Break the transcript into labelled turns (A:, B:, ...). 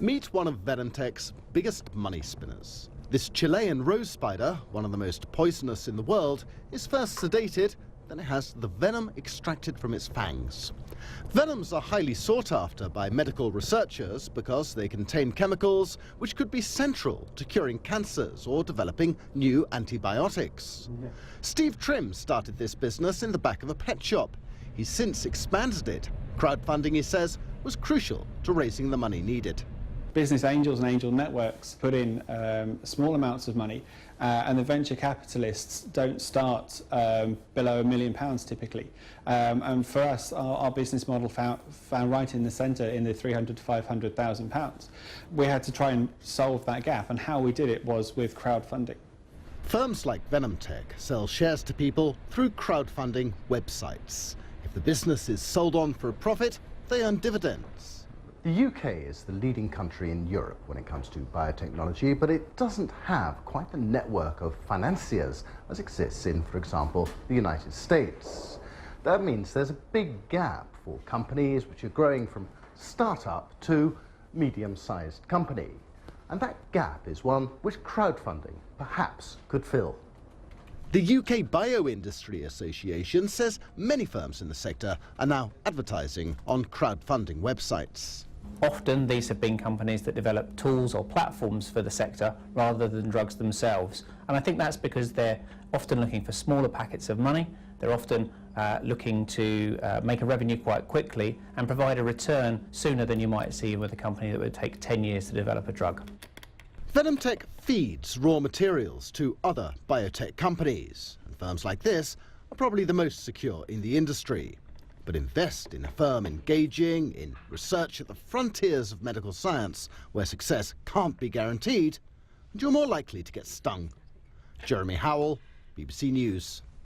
A: Meet one of Venomtech's biggest money spinners. This Chilean rose spider, one of the most poisonous in the world, is first sedated, then it has the venom extracted from its fangs. Venoms are highly sought after by medical researchers because they contain chemicals which could be central to curing cancers or developing new antibiotics. Steve Trim started this business in the back of a pet shop. He's since expanded it. Crowdfunding, he says, was crucial to raising the money needed.
B: Business angels and angel networks put in small amounts of money, and the venture capitalists don't start below £1 million typically. And for us, our business model found right in the centre in the £300,000 to £500,000. We had to try and solve that gap, and how we did it was with crowdfunding.
A: Firms like Venomtech sell shares to people through crowdfunding websites. If the business is sold on for a profit, they earn dividends.
C: The UK is the leading country in Europe when it comes to biotechnology, but it doesn't have quite the network of financiers as exists in, for example, the United States. That means there's a big gap for companies which are growing from start-up to medium-sized company. And that gap is one which crowdfunding perhaps could fill.
A: The UK Bioindustry Association says many firms in the sector are now advertising on crowdfunding websites.
D: Often these have been companies that develop tools or platforms for the sector rather than drugs themselves. And I think that's because they're often looking for smaller packets of money. They're often looking to make a revenue quite quickly and provide a return sooner than you might see with a company that would take 10 years to develop a drug.
A: Venomtech feeds raw materials to other biotech companies, and firms like this are probably the most secure in the industry. But invest in a firm engaging in research at the frontiers of medical science, where success can't be guaranteed, and you're more likely to get stung. Jeremy Howell, BBC News.